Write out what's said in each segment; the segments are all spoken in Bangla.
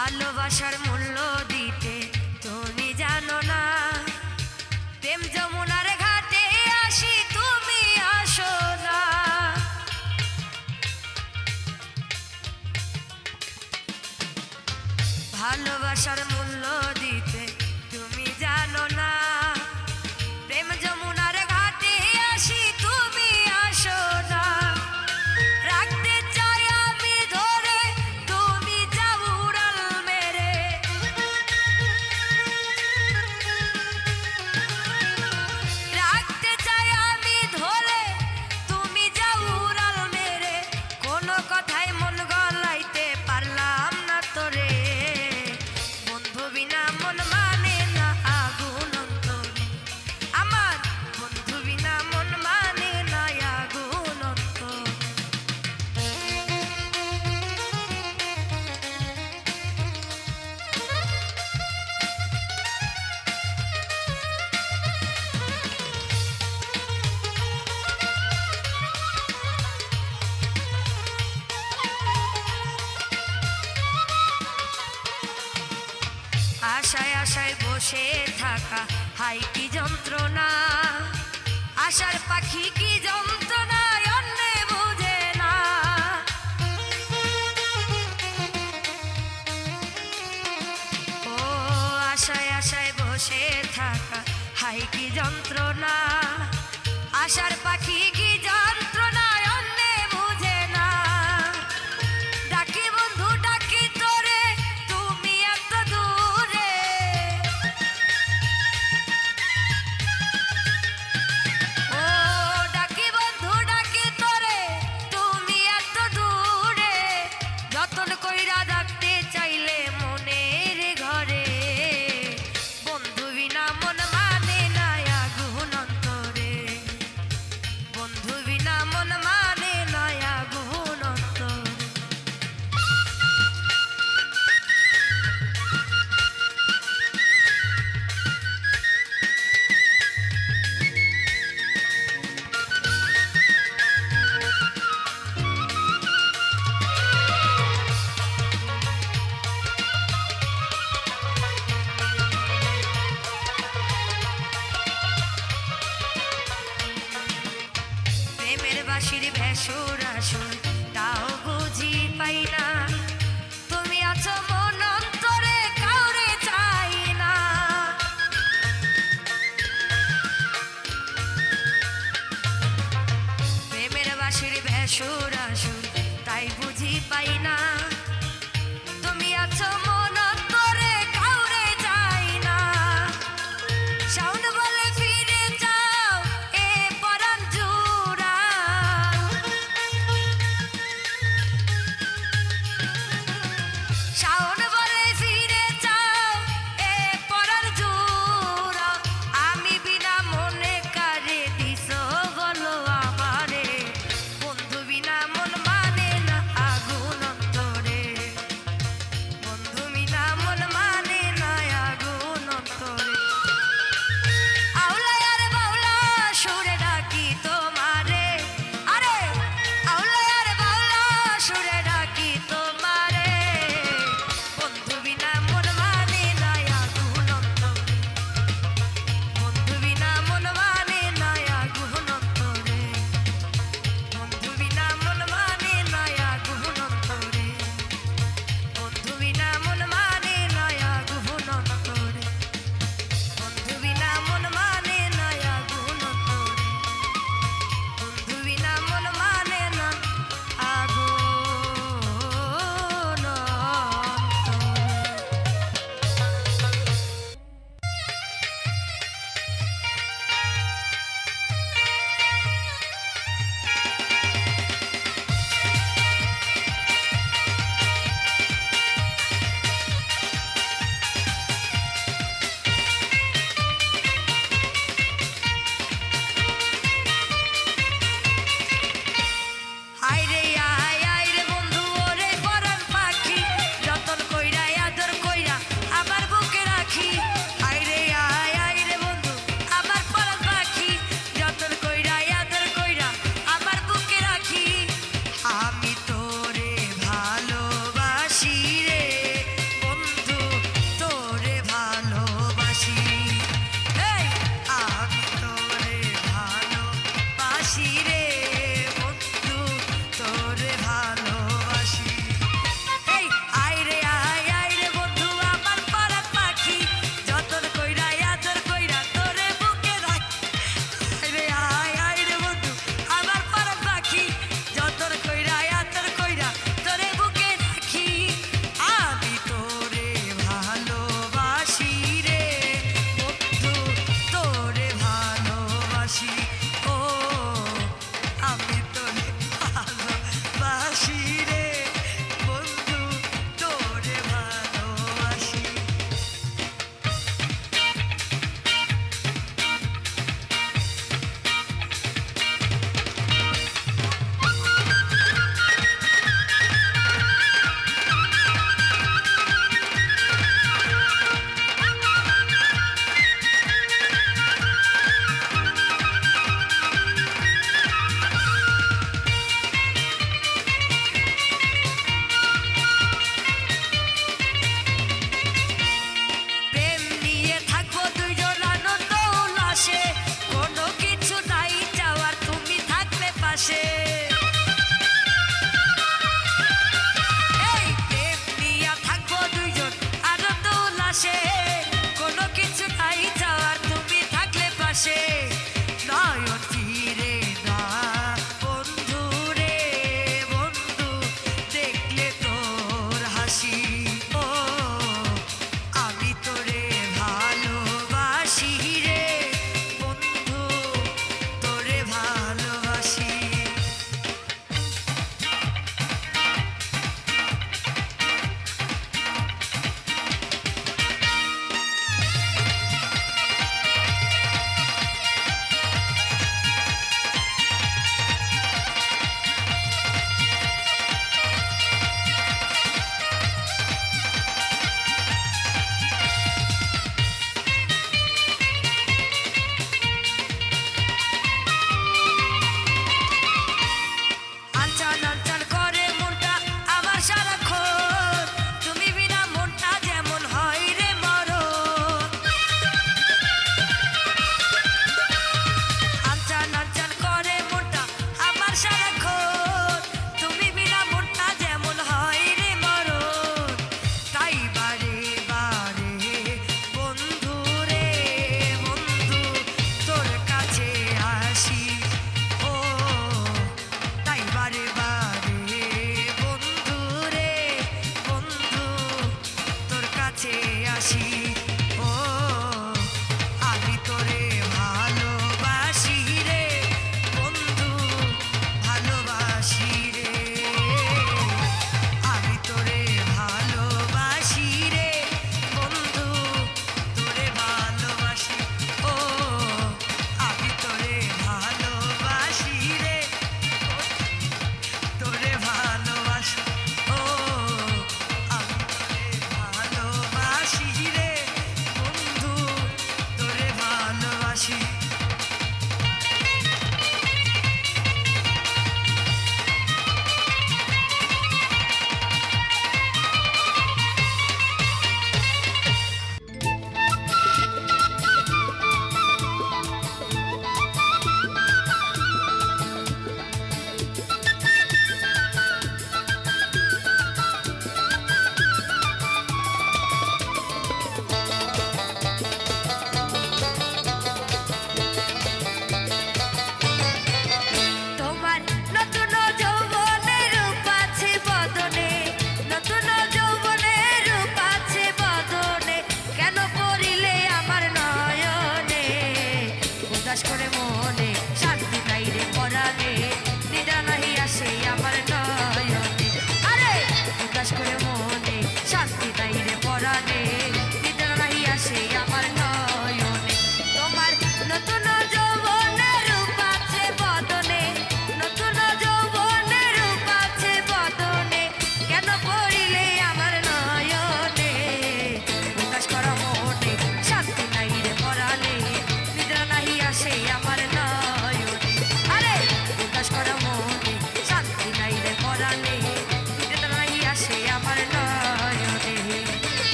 ভালোবাসার মূল্য দিতে তুমি জানো না। প্রেম যমুনার ঘাটে আসি তুমি আসো না। ভালোবাসার মূল্য দিতে তুমি জানো না। প্রেম যমুনার ঘাটে আসি তুমি আসো না। রাখতে চাই আমি ধরে তুমি যাও উড়াল মেরে। রাখতে চাই আমি ধরে তুমি যাও উড়াল মেরে। কোনো কথায় মন গলাইতে পারলাম না তোরে। বন্ধু বিনা মন মানে না আগুন অন্তরে। আমার বন্ধু বিনা মন মানে না আগুন অন্তরে। আশায় আশায় বসে থাকা হাই কি যন্ত্রণা। আশার পাখি কি যন্ত্রণা অন্যে বুঝে না। ও আশায় আশায় বসে থাকা হাই কি যন্ত্রণা। আশার পাখি কি যন্ত্রণা অন্যে বুঝে না। ডাকি বন্ধু ডাকি তোরে তুমি এত দূরে। ও ডাকি বন্ধু ডাকি তোরে তুমি এত দূরে। যতন কইরা ডাকতে চাইলে মনের ঘরে। বন্ধু বিনা মন মানে না আগুন অন্তরে। বন্ধু বিনা মন মানে না আগুন অন্তরে। প্রেমের বাঁশির ভেসুর আসুর তাও বুঝি পাই না। তুমি আছো মন অন্তরে কাউরে চাই না। প্রেমের বাঁশির ভেসুর আসুর তাই বুঝি পাই না। তুমি আছো মন অন্তরে কাউরে চাই না। শাওন বলে ফিরে যাও এ পরাণ জুড়া। শাওন বলে ফিরে যাও এ পরাণ জুড়া। আমি বিনা মনে কারে দিছো বলো আমারে। বন্ধু বিনা মন মানে না আগুন অন্তরে।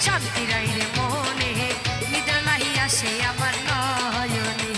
শান্তি নাই রে মনে, নিদ্রা নাহি আসে আমার নয়নে।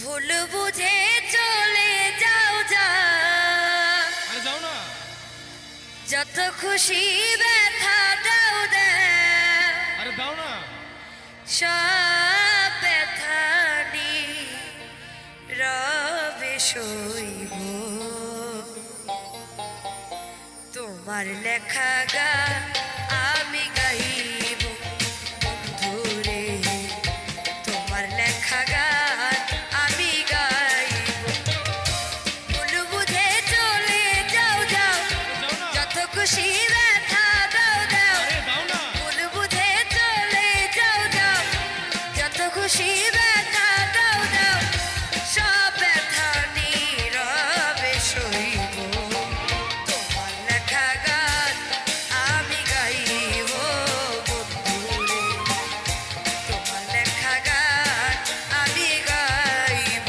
ভুল বুঝে চলে যাও যা, যাও না, যত খুশি ব্যথা দাও দাও, আরে দাও না, সব ব্যথা রবে সইব, তোমার লেখা গান আমি গাইব বন্ধুরে, তোমার লেখা গান আমি গাইব। ভুল বুঝে চলে যাও যাও, যত খুশি ব্যথা দাও দাও, ভুল বুঝে চলে যাও যাও, যত খুশি ব্যথা দাও দাও, সব ব্যথা নীরবে সইব, তোমার লেখা গান আমি গাইব বন্ধুরে, তোমার লেখা গান আমি গাইব।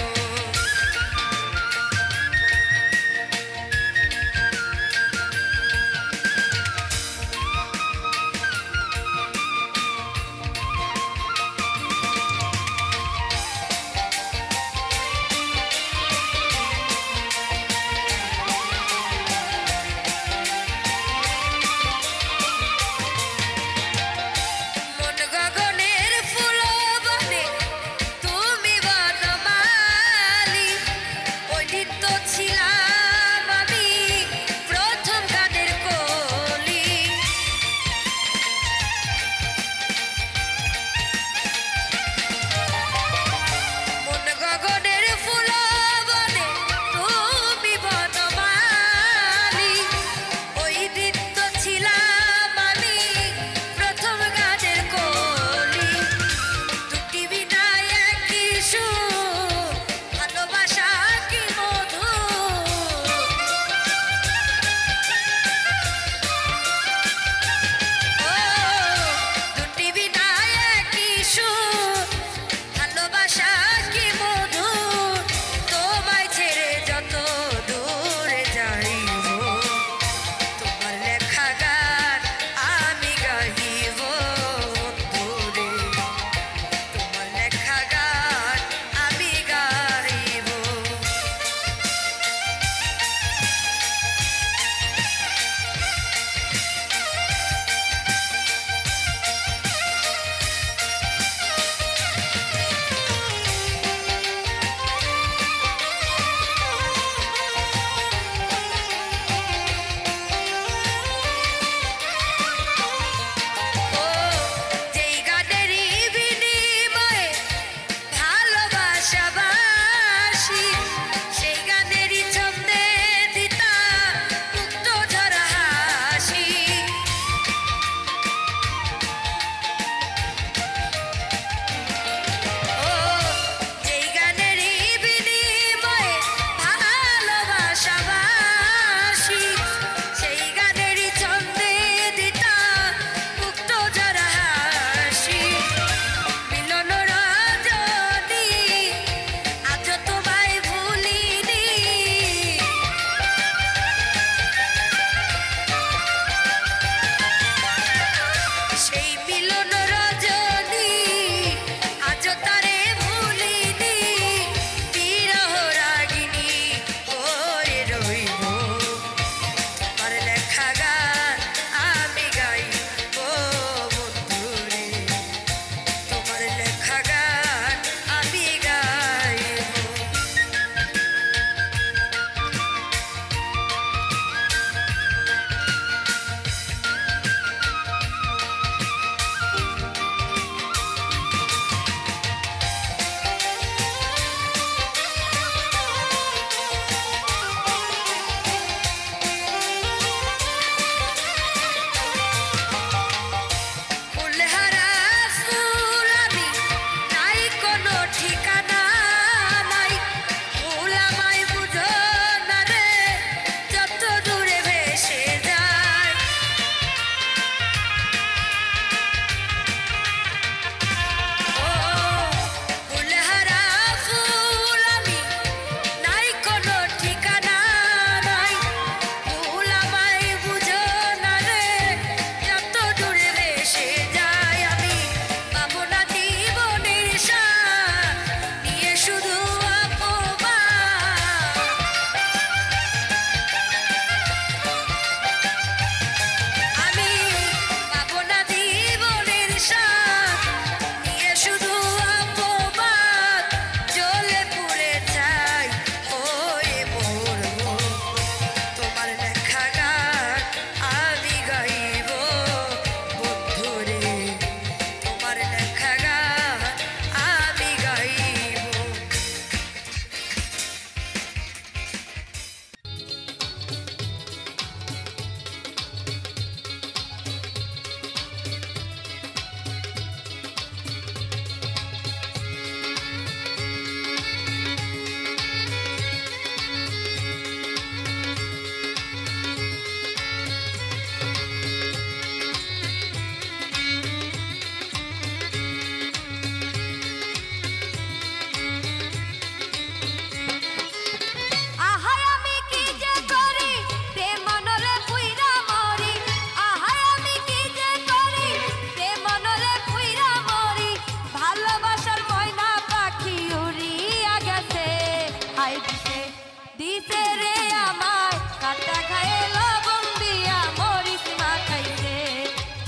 দিছে রে আমায় কাটা খায়ে লবণ দিয়া মরিচ মাখাইছে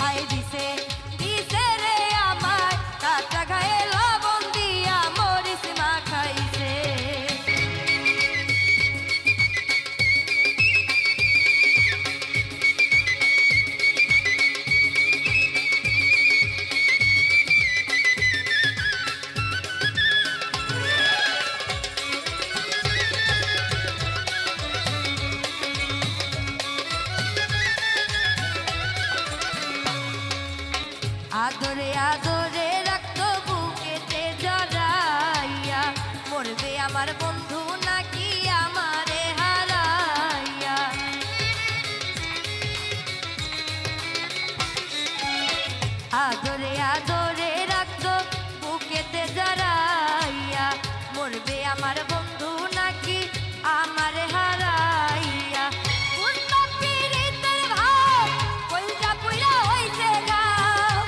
হায় দিছে দিছে রে আমায় কাটা খায়ে লবণ দিয়া মরিচ মাখাইছে আদরে আদরে রাখতো বুকেতে জড়াইয়া মরবে আমার বন্ধু নাকি আমারে হারাইয়া আদরে আদরে রাখতো বুকেতে জড়াইয়া মরবে আমার বন্ধু নাকি আমারে হারাইয়া বুঝলাম পীড়িতের ভাব কইরা পুইরা হইছে গাও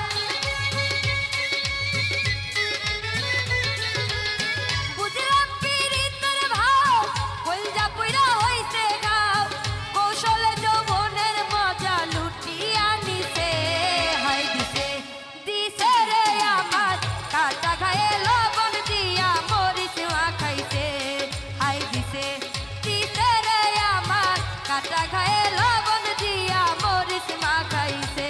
বুঝলাম পীড়িতের ভাব কইরা পুইরা হইছে গাও কৌশলে যৌবনের মজা লুটিয়া নিছে হায় দিছে দিছে রে আমার কাটা খায়ে লবণ দিয়া মরিচ মাখাইছে হায় দিছে দিছে রে আমার কাটা খায়ে লবণ দিয়া মরিচ মাখাইছে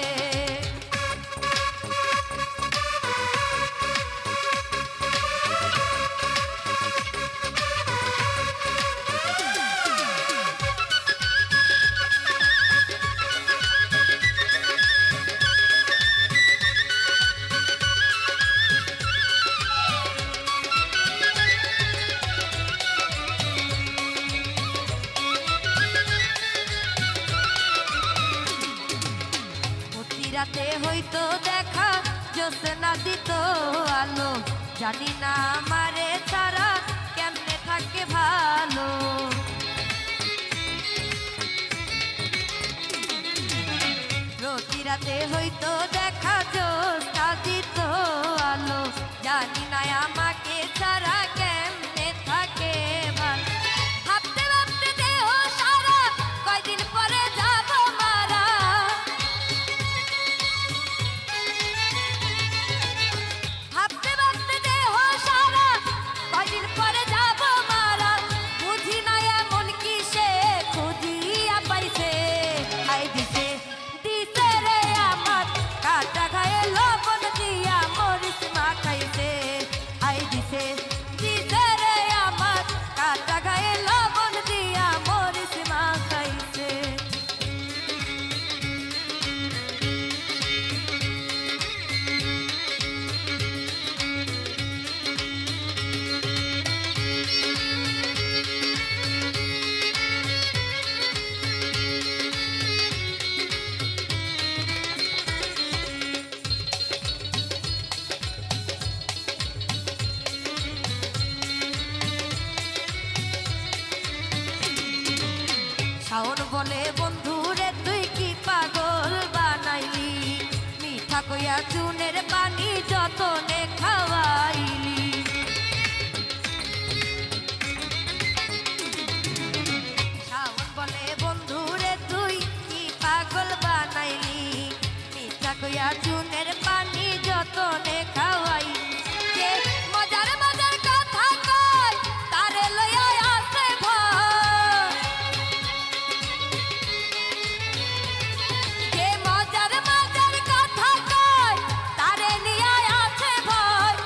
রাতে হইতো দেখা জ্যোৎস্না দিত আলো জানি না আমারে ছাড়া কেমনে থাকে ভালো প্রতি রাতে হইতো দেখা জ্যোৎস্না দিত আলো জানি না আমাকে ছাড়া কেমনে থাকে ভালো ভাবতে ভাবতে দেহ সারা কয়দিন পরে যাব মারা ভাবতে ভাবতে দেহ সারা কয়দিন পরে যাব মারা বুঝি না এমন কি সে খুঁজিয়া পাইছে আই দিছে দিছে রে আমার কাটা খায়ে লবণ দিয়া মরিচ মাখাইছে আই দিছে দিছে রে আমার কাটা খায়ে লবণ দিয়া মরিচ মাখাইছে শাওন বলে বন্ধু রে তুই কি পাগল বানাইলি মিঠা কইয়া চুনের পানি যতনে খাওয়াইলি শাওন বলে বন্ধু রে তুই কি পাগল বানাইলি মিঠা কইয়া চুনের পানি যতনে খাওয়াইলি যে মজার মজার কথা কয় তারে লইয়া আসে ভয় যে মজার মজার কথা কয় তারে নিয়া আছে ভয়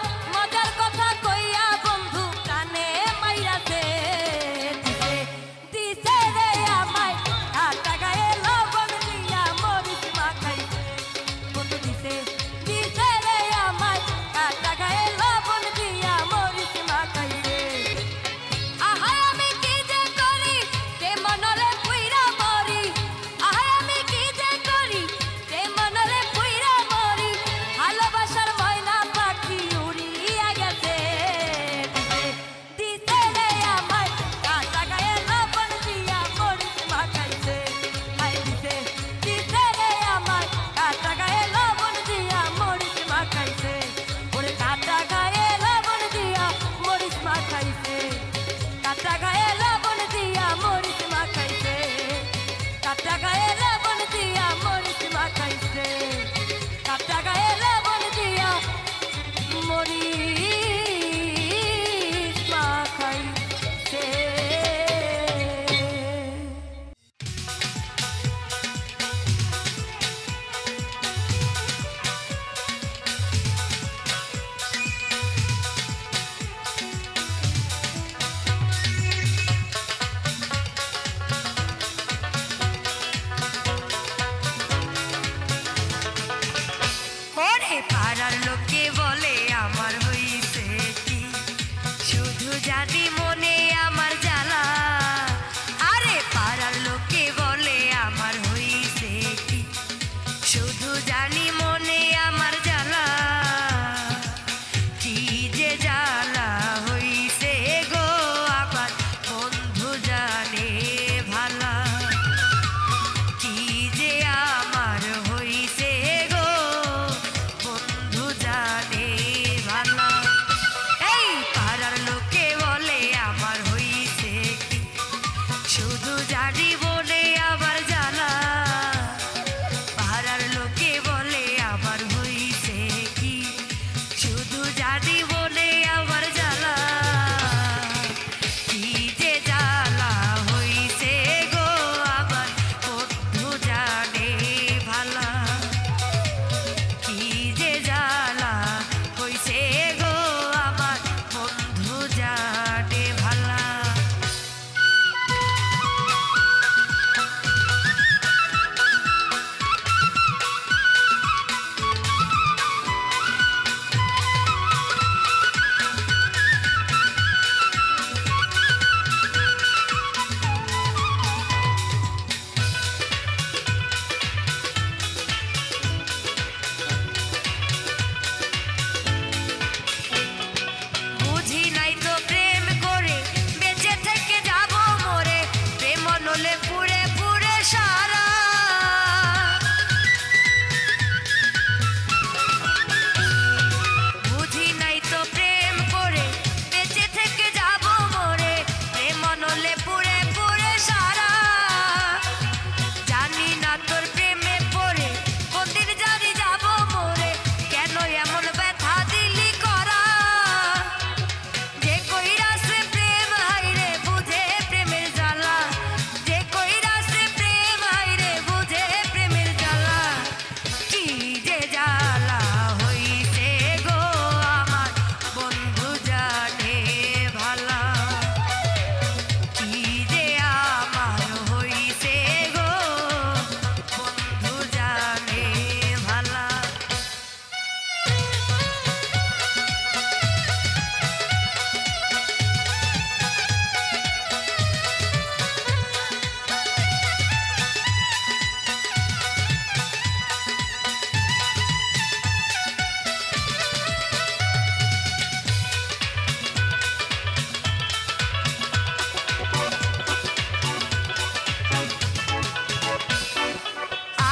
জানি মনে আমার জ্বালা, আরে পাড়ার লোকে বলে আমার হইছে কি, শুধু জানি মনে আমার জ্বালা, কি যে জ্বালা হইছে গো আমার বন্ধু জানে ভালা, কি যে আমার হইছে গো বন্ধু জানে ভালা। এই পাড়ার লোকে বলে আমার হইছে কি, শুধু জানি মনে আমার জ্বালা, পাড়ার লোকে বলে আমার হইছে কি, শুধু জানি মনে আমার জ্বালা, কি যে জ্বালা হইছে গো আমার বন্ধু জানে ভালা, কি যে জ্বালা হইছে গো আমার বন্ধু জানে ভালা। বুঝি নাই তো প্রেম করে বেঁচে থেকে যাব মরে, প্রেম নলে পুড়ে পুড়ে সারা, বুঝি নাই তো প্রেম করে বেঁচে থেকে যাব মরে, প্রেম নলে পুড়ে পুড়ে সারা, জানি না তোর প্রেমে পড়ে কোনদিন জানি যাব মরে, কেন এমন ব্যথা দিলি করা, যে কইরাছে প্রেম হাইরে বুঝে প্রেমের জ্বালা, যে কইরাছে প্রেম হাইরে বুঝে প্রেমের জ্বালা, কি যে জ্বালা হইছে গো আমার বন্ধু জানে ভালা, কি যে আমার হইছে গো বন্ধু জানে ভালা।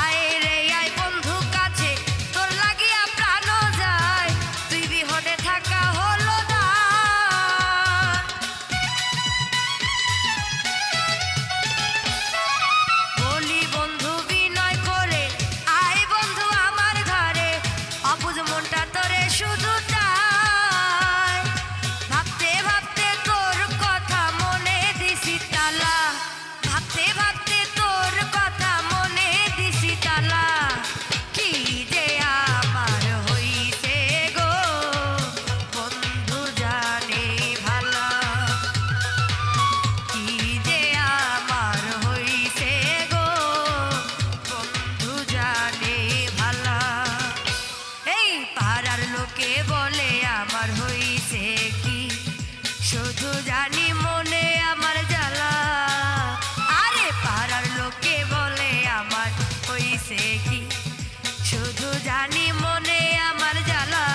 আয় রে আয় বন্ধু কাছে, তোর লাগিয়া প্রাণ যায়, তুই বিহনে থাকা হলো না, বলি বন্ধু বিনয় করে, আয় বন্ধু আমার ঘরে, অবুঝ মনটা তোরে শুধু চায়, ভাবতে ভাবতে তোর কথা মনে দিছি তালা, ভাবতে ভাবতে তোর কথা মনে দিছি তালা, কি যে আমার হইছে গো বন্ধু জানে ভালা, কি যে আমার হইছে গো বন্ধু জানে ভালা। এই পাড়ার লোকে বলে আমার হইছে কি, শুধু জানি মনে আমার জ্বালা, আরে পাড়ার লোকে বলে আমার হইছে কি, শুধু জানি মনে আমার জ্বালা,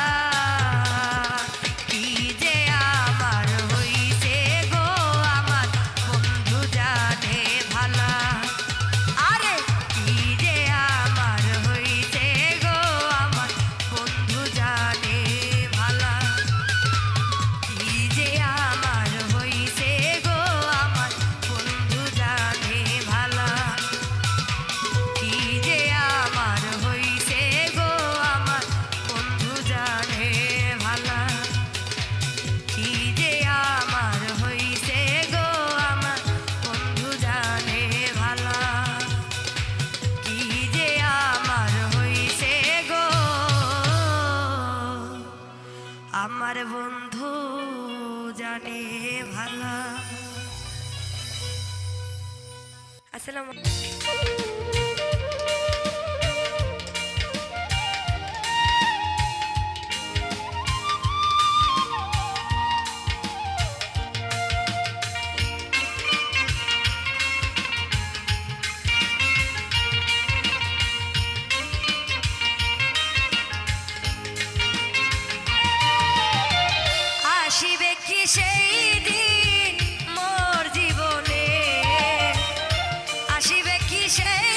কি যে আমার হইছে গো আমার বন্ধু জানে ভালা, আরে কি যে আমার হইছে গো আমার বন্ধু জানে ভালা, কি যে আমার হইছে গো আমার বন্ধু জানে ভালা, কি যে আমার হইছে গো আমার বন্ধু জানে ভালা, কি যে আমার হইছে গো আমার বন্ধু জানে ভালা, কি যে আমার হইছে গো আমার বন্ধু জানে ভালা। আসসালামু সেই দিন মোর জীবনে আসিবে কি সেই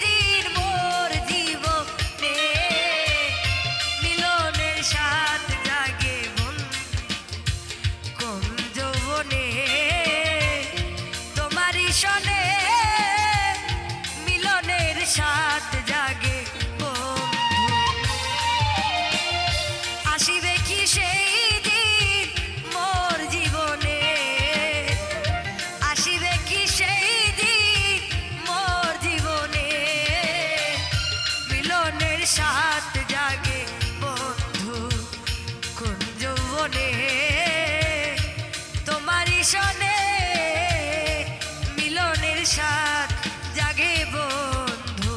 দিন মোর জীবনে মিলনের স্বাদ জাগে মন কোন যৌবনে তোমারই সনে মিলনের স্বাদ জাগে বন্ধু আসিবে কি সেই দিন মোর জীবনে আসিবে কি সেই দিন মোর জীবনে মিলনের স্বাদ জাগে বন্ধু কোন যৌবনে তোমারই সনে মিলনের স্বাদ জাগে বন্ধু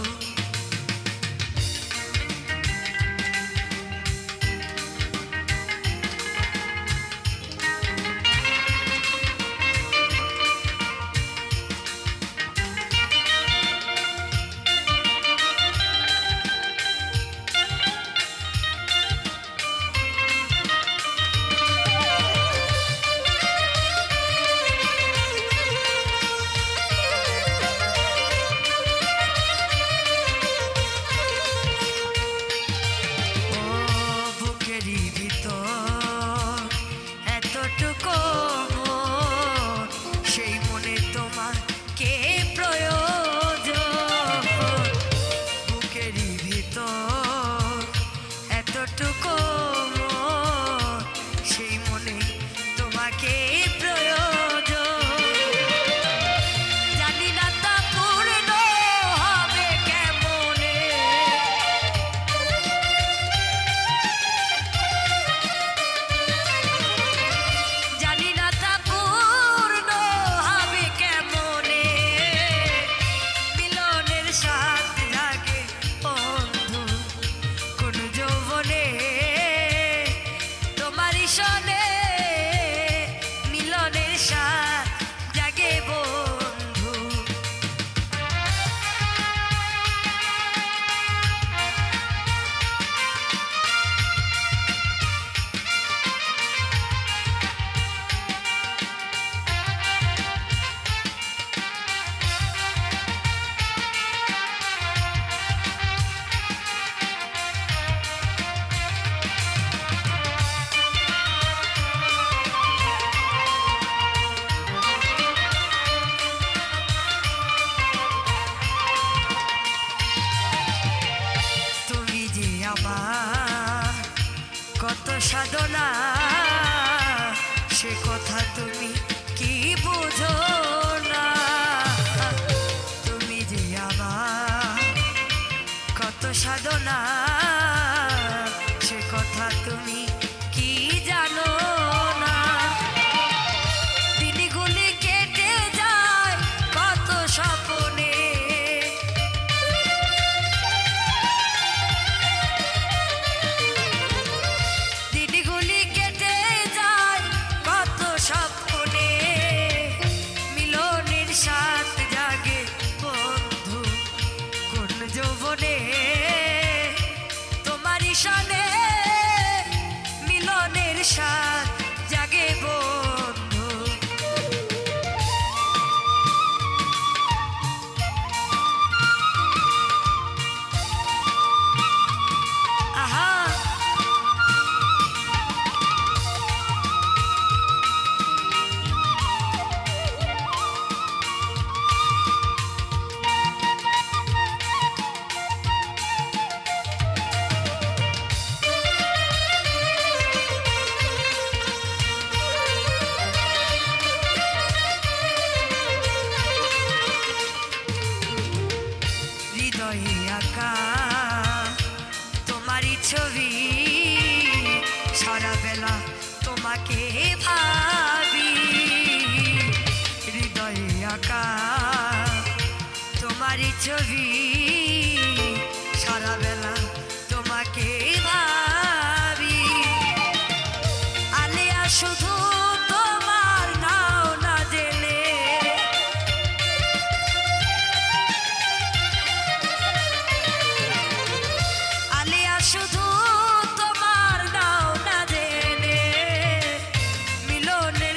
সাধনা সে কথা তুমি কি বুঝো না তুমি যে আমার কত সাধনা সে কথা তুমি কি জানো না দিনগুলি কেটে যায় কত স্বপ্নে তোমারই সনে মিলনের স্বাদ জাগে বন্ধু আহা তোমারই ছবি সারা বেলা তোমাকে ভাবি হৃদয়ে আঁকা তোমারই ছবি সারা বেলা তোমাকে ভাবি আলিয়া শুধু তোমার নাও না জেনে শুধু তোমার নাও না জেনে মিলনে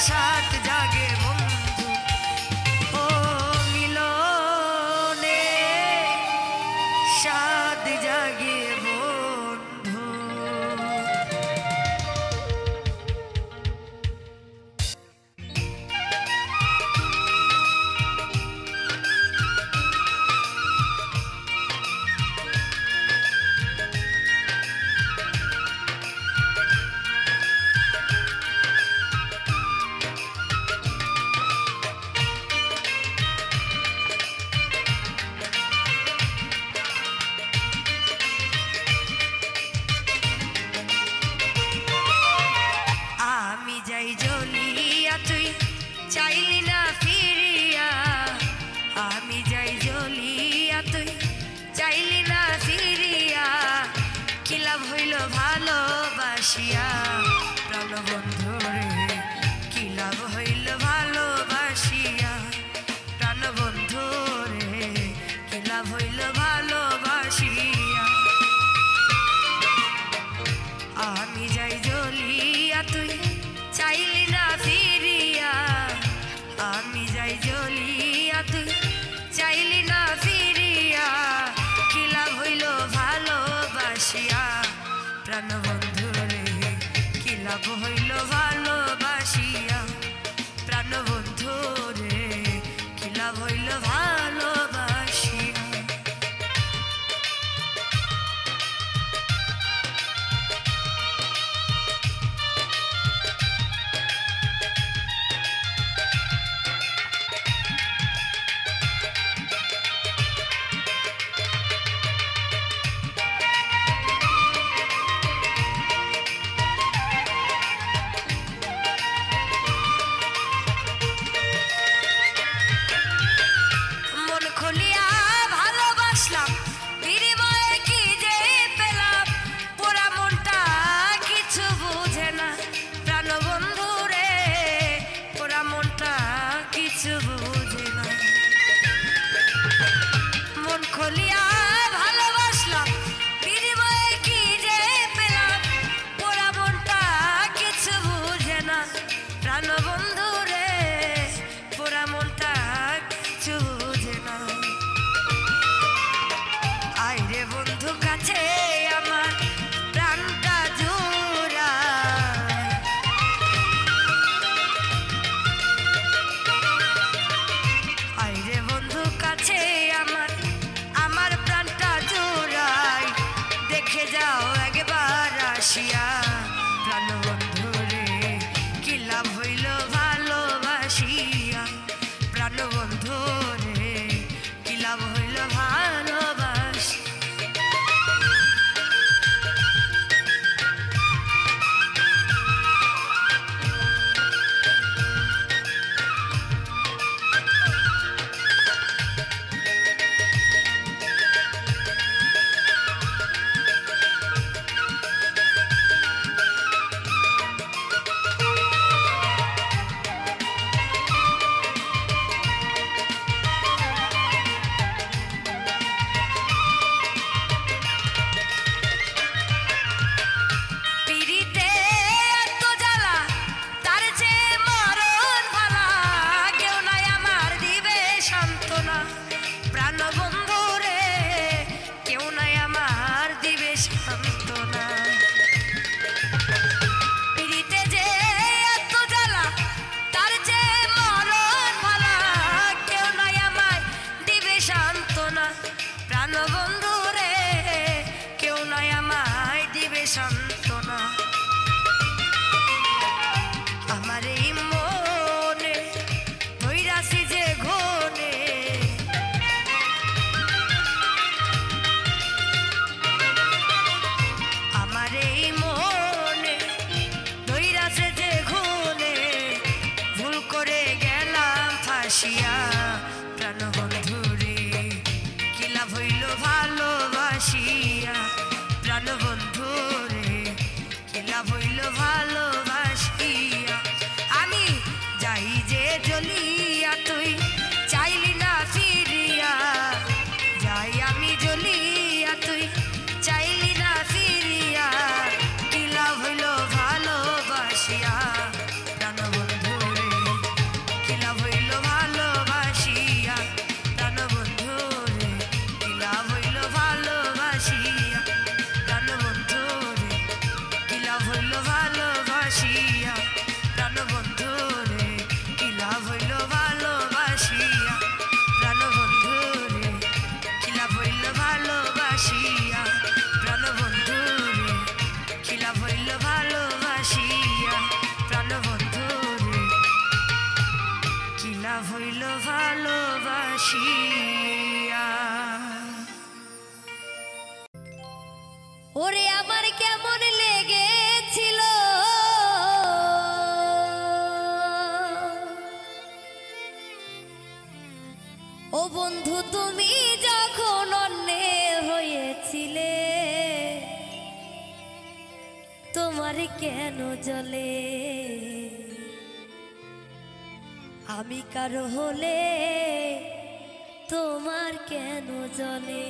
সাত জাগে বন্ধু ও মিলনে সাত জাগে বন্ধু। আমি যাই জ্বলিয়া তুই চাইলি না ফিরিয়া, আমি যাই জ্বলিয়া তুই চাইলি না ফিরিয়া, কি লাভ হইল ভালোবাসিয়া প্রাণবন্ধু রে, কি লাভ হইল ভালোবাসিয়া প্রাণবন্ধু রে, কি লাভ হইল ভালোবাসিয়া। আমি যাই জ্বলিয়া তুই চাইলি না ফিরিয়া, আমি যাই জ্বলিয়া তুই চাইলি না ফিরিয়া, কি লাভ হইল ভালোবাসিয়া প্রাণবন্ধু রে, কি লাভ হইল ভালোবাসিয়া প্রাণবন্ধু রে, কি লাভ হইল ভালোবাসিয়া। প্রাণবন্ধু রে, কি লাভ হইল ভালোবাসিয়া প্রাণবন্ধু রে, কি লাভ হইল ভালোবাসি। প্রাণবন্ধু রে, কেউ নাই আমায় দিবে সান্ত্বনা, আমার এই মনে ধইরাছি যে ঘনে, আমার এই মনে ধইরাছে যে ঘনে, ভুল করে গেলাম ফাঁসিয়া প্রাণবন্ধু রে, কি লাভ হইল ভালোবাসিয়া প্রাণবন্ধু রে, কি লাভ হইল ভালোবাসিয়া। আমি যাই যে জ্বলিয়া তুই চাইলি না ফিরিয়া, যাই আমি জ্বলিয়া তুই চাইলি না ফিরিয়া, কি লাভ হইল ভালোবাসিয়া প্রাণবন্ধু হইল ভালোবাসিয়া। ওরে আমার কেমন লেগেছিল ও বন্ধু তুমি যখন অন্যে হয়েছিলে, তোমার কেন জ্বলে আমি কারো হলে তোমার কেন জ্বলে।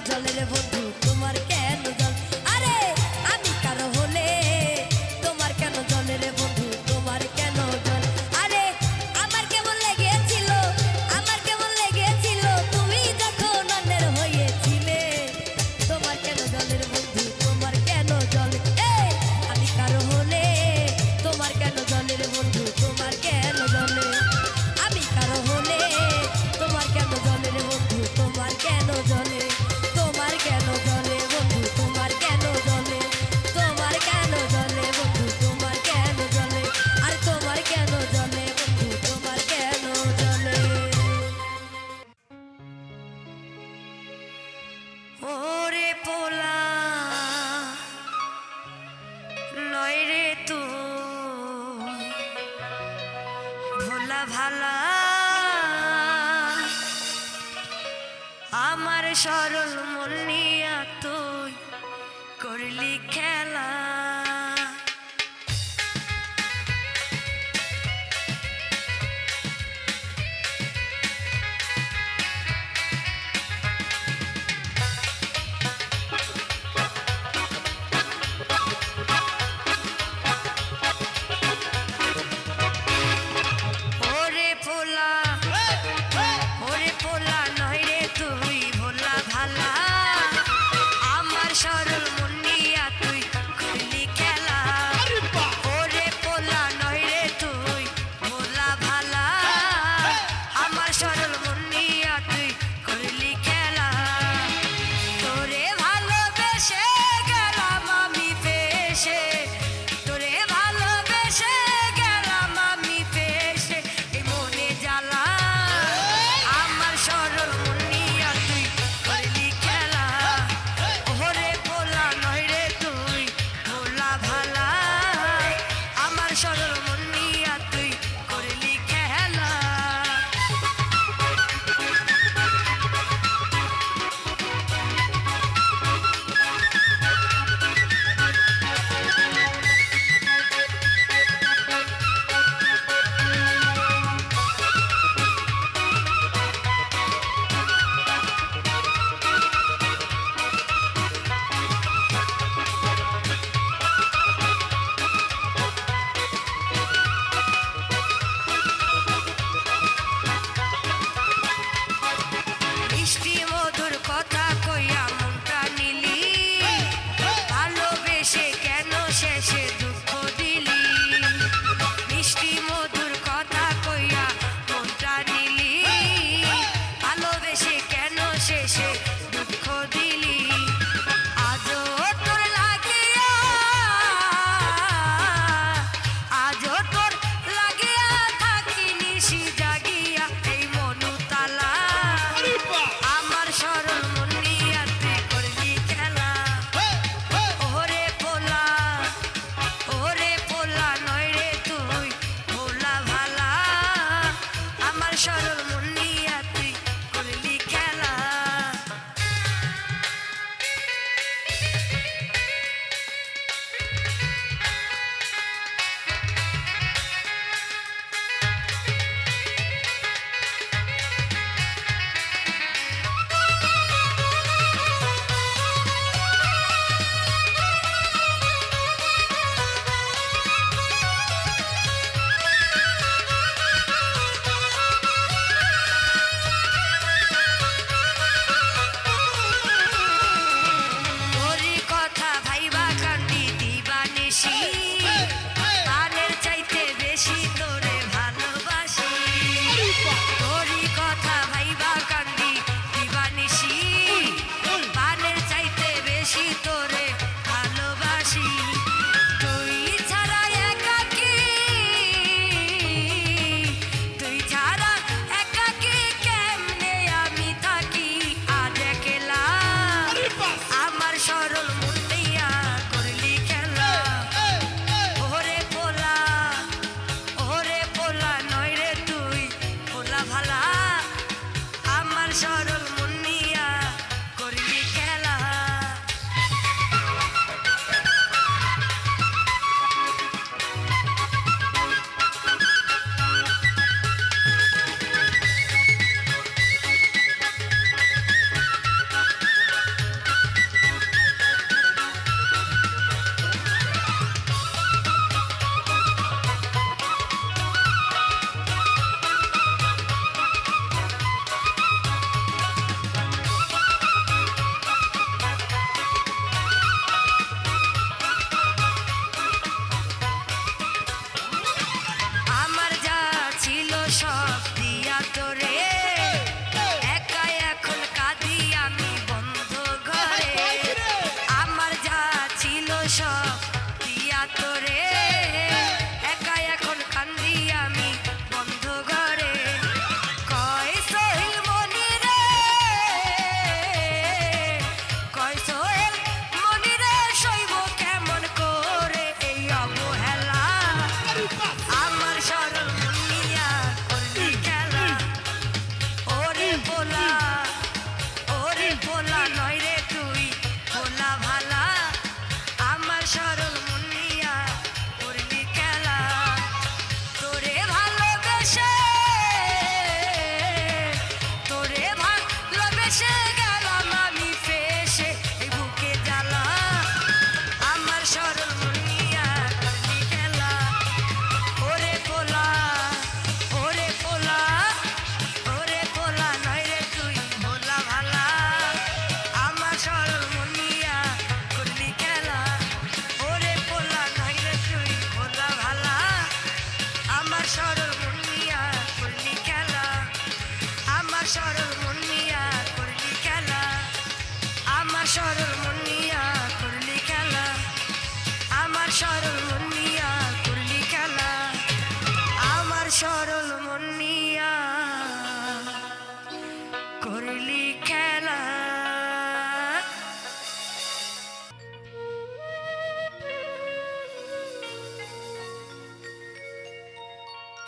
জলের বন্ধু তোমার কেন জল, আরে আমি কারো হলে তোমার কেন জলের বন্ধু তোমার কেন জল, আরে আমার কেমন লেগেছিল আমার কেমন লেগেছিল তুমি যখন অন্যের হয়েছিলে, তোমার কেন জলের বন্ধু তোমার কেন জল, আমি কারো হলে তোমার কেন জলের বন্ধু তোমার কেন জলে, আমি কারো হলে তোমার কেন জলের বন্ধু তোমার কেন জলে, তোমার কেন জলে বন্ধু তোমার কেন জলে, তোমার কেন জলে বন্ধু তোমার কেন জলে, আর তোমার কেন জলে বন্ধু তোমার কেন জলে। ওরে পোলা নয় রে তো ভোলা ভালা আমার সরল মন নিয়া তুই করলি খেলা, ওরে পোলা নয় রে তুই ভোলা ভালা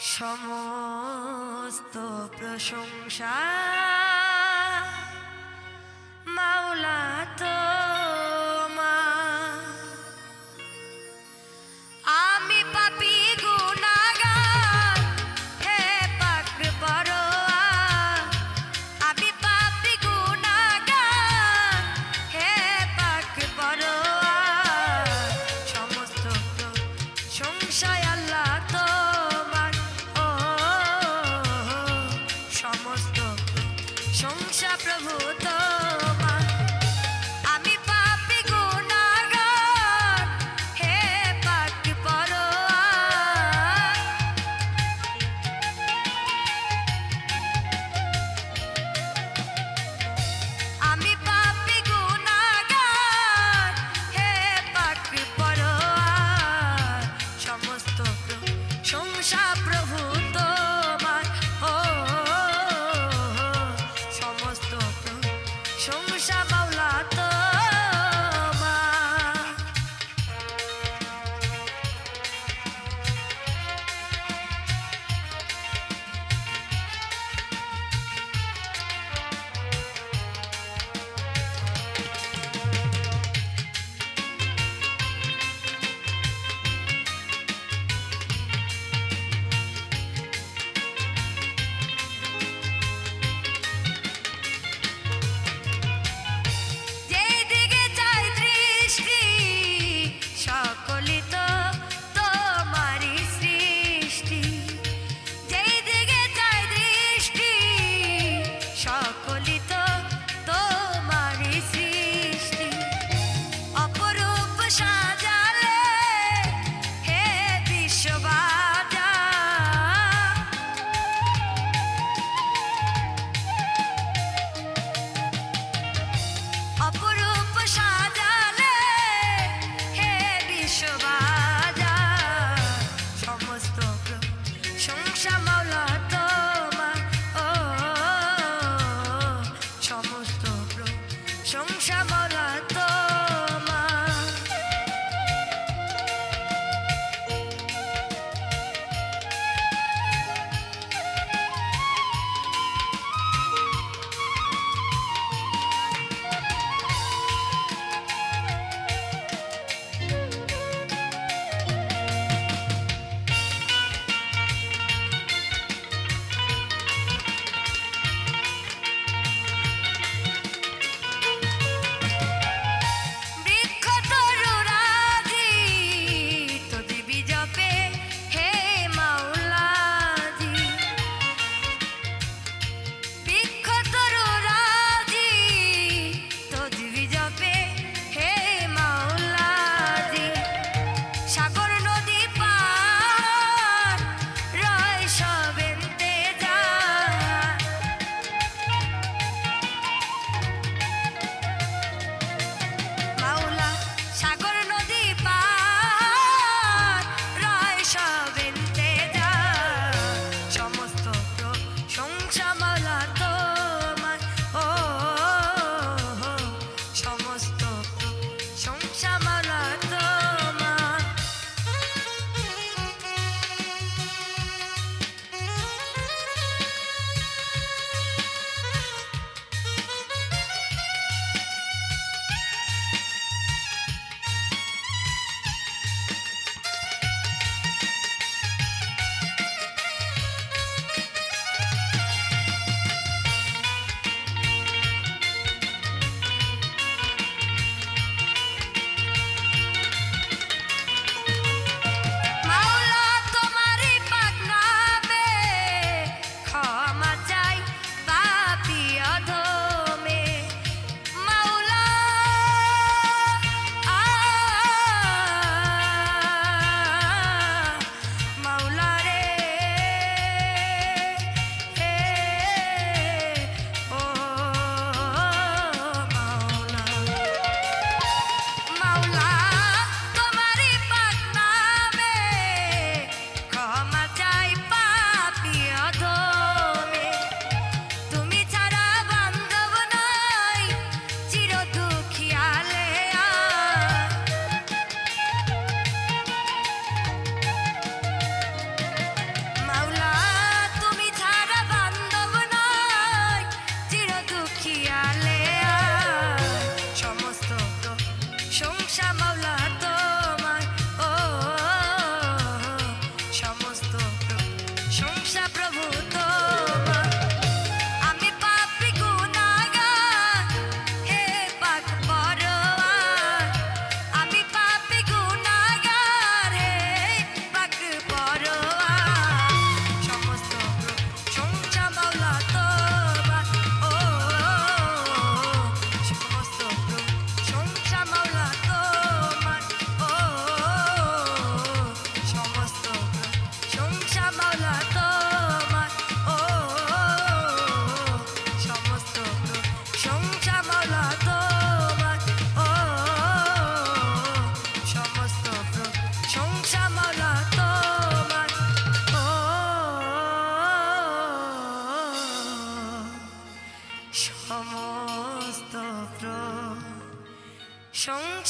সমস্ত প্রশংসা মাওলা তোমার। আমি পাপী গুনাহগার, হে পাক পরোয়ার। আমি পাপী গুনাহগার, হে পাক পরোয়ার। সমস্ত প্রশংসায় আল্লাহ তোমার, ও সমস্ত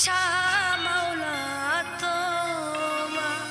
শামাওলা তোমার।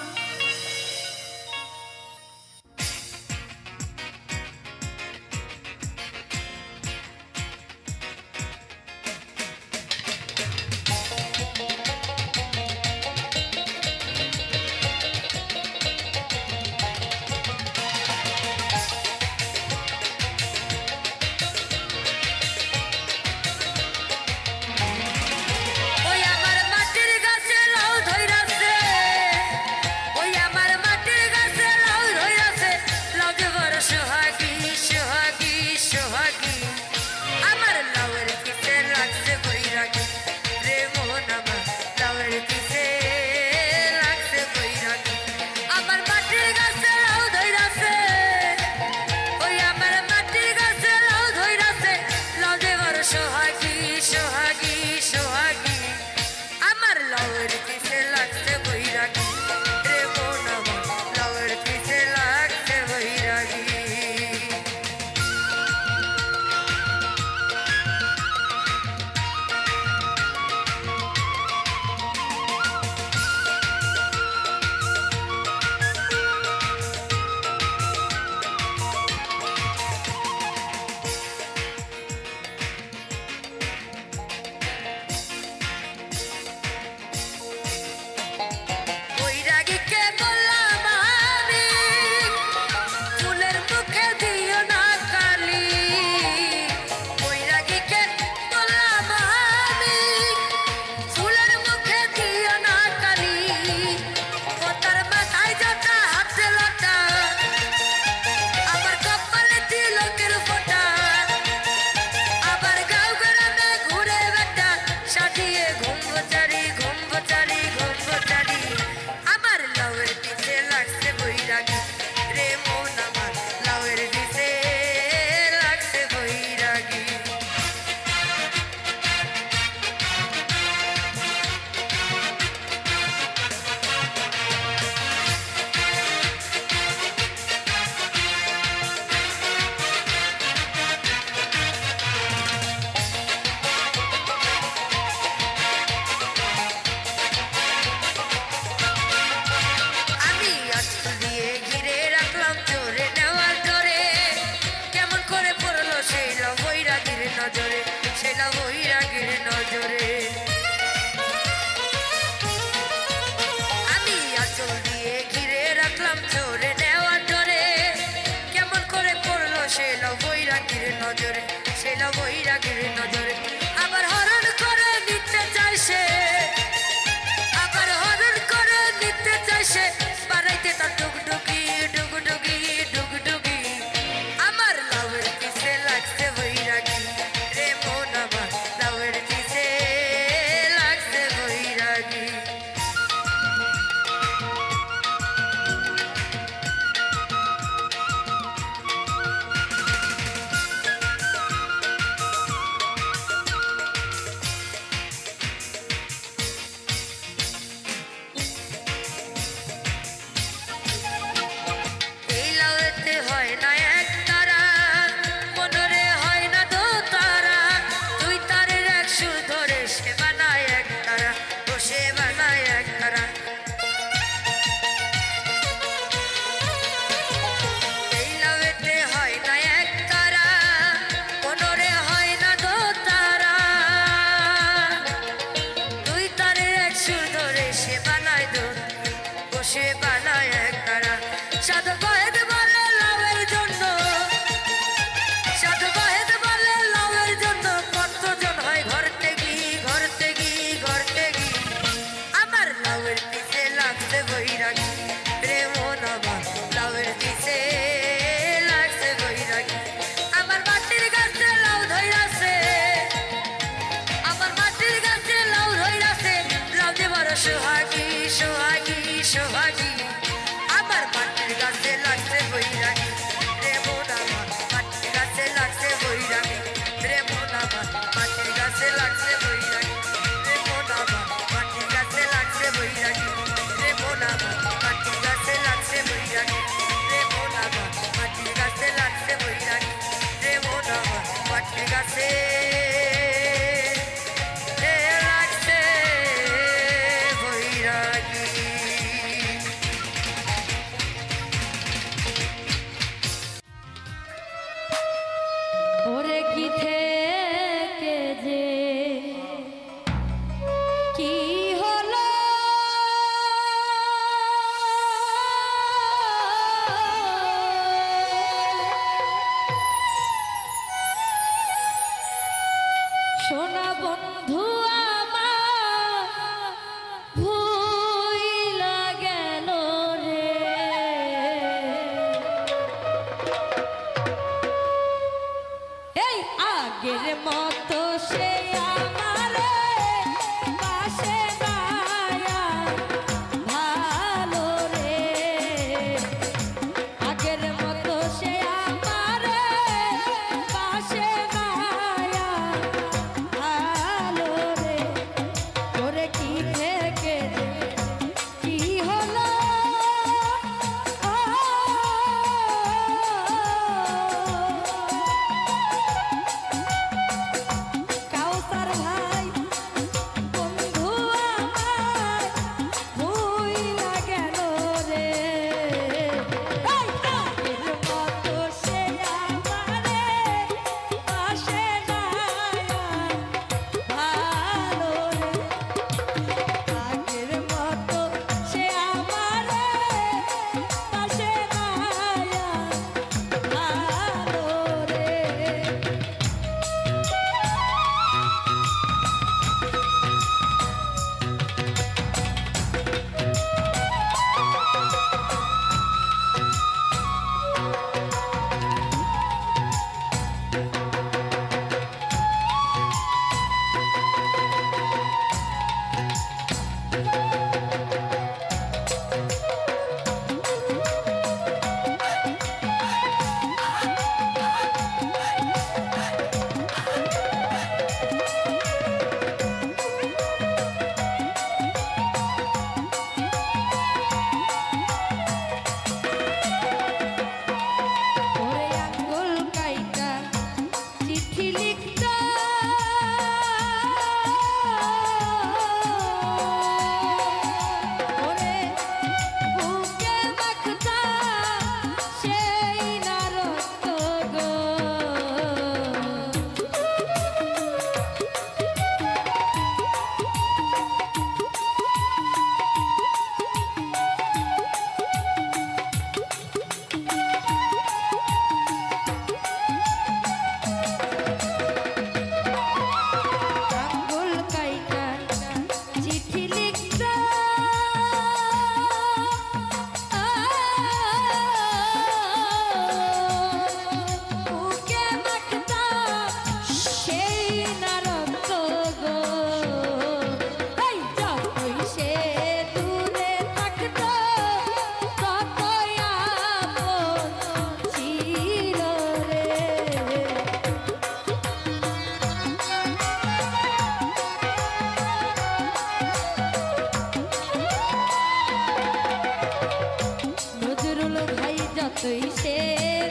যতই সে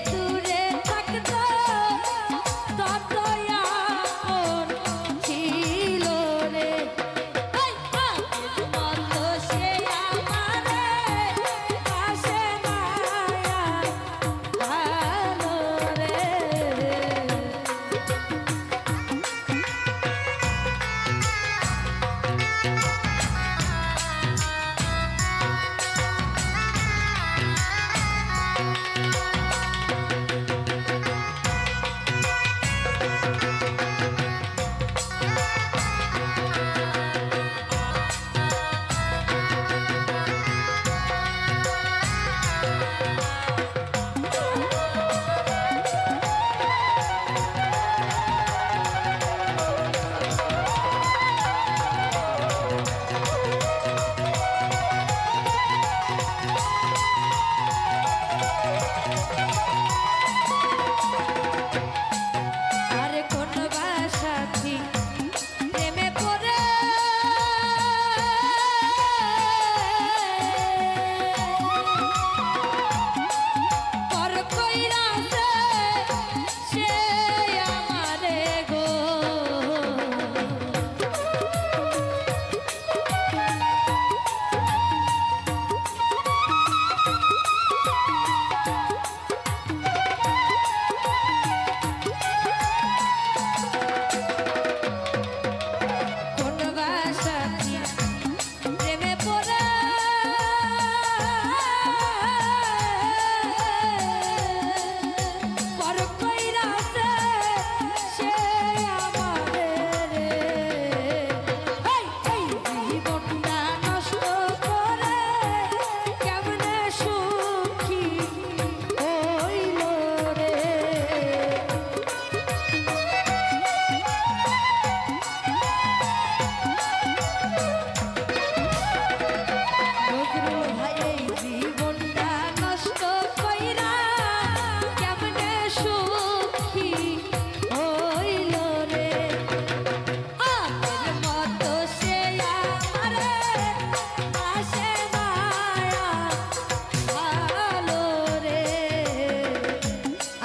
দূরে থাকতো ততই আপন ছিল রে। এই আগের মতো সে আমারে পাশে নাই আর ভালো রে। আরে কোন বাসাথী প্রেমে পড়ে পর কইরাছে সে আমারে গো। কোন বাসাথী প্রেমে পড়ে পর কইরাছে সে আমারে রে। এই জীবনটা নষ্ট করে কেমনে সুখী হইল রে। নজরুল ভাই এই জীবনটা নষ্ট কইরা কেমনে সুখী হইল রে। আগের মতো সে আমারে পাশে নাই আর ভালো রে।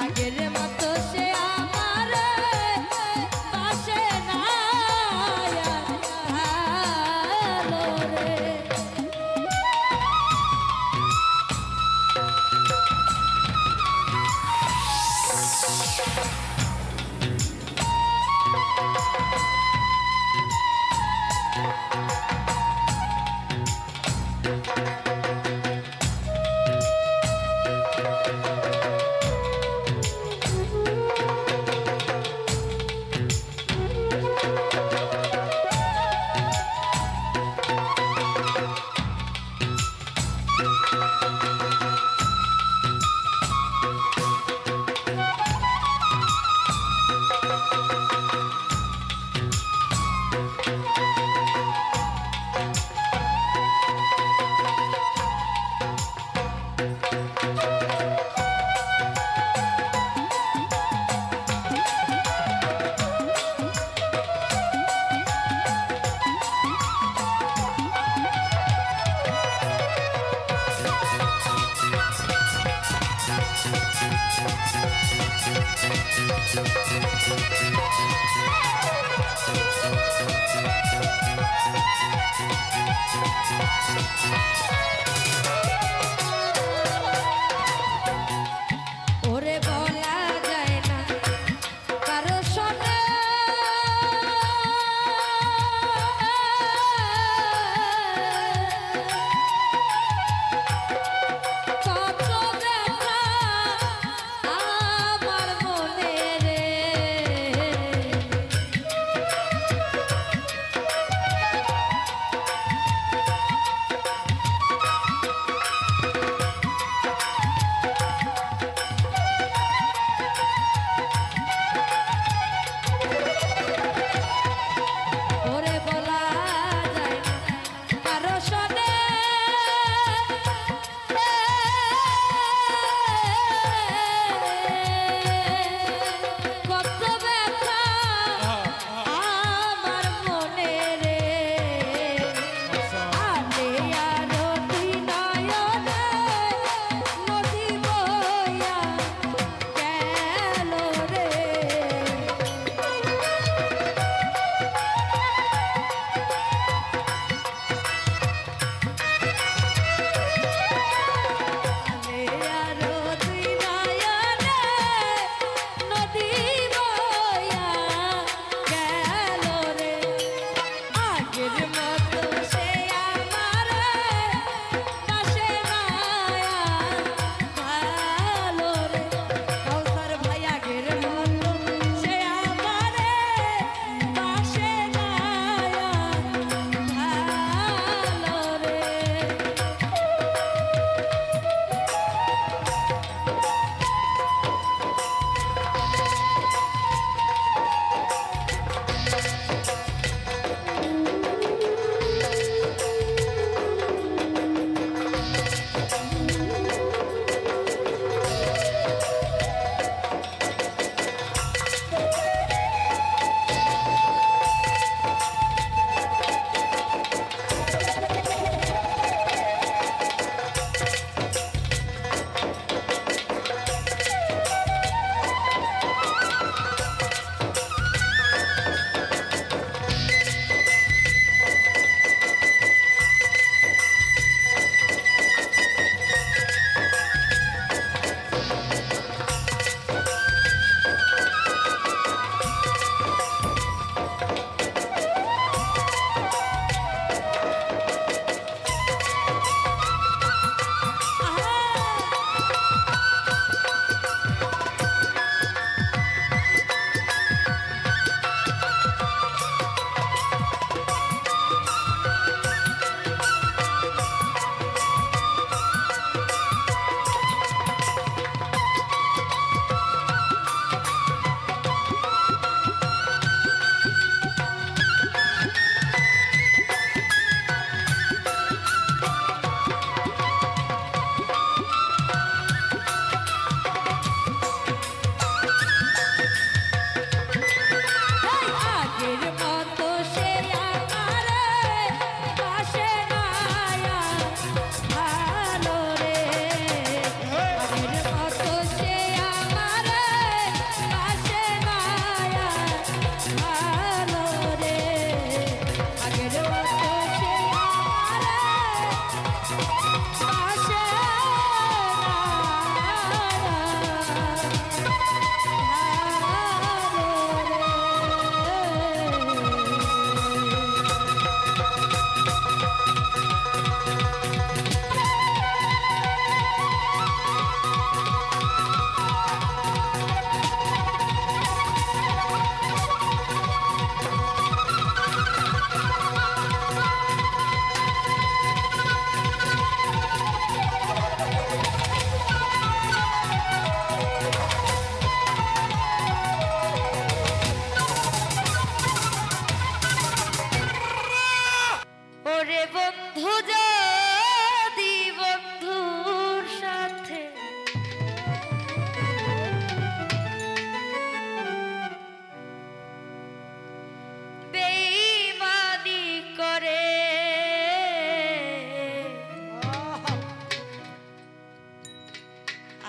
আগের মতো সে আমারে পাশে নাই আর ভালো রে। ওরে বলা যায় না কারো সনে কত ব্যথা আমার মনে রে।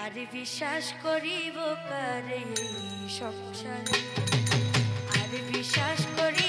আর বিশ্বাস করিব কারে এই সংসারে আর বিশ্বাস করি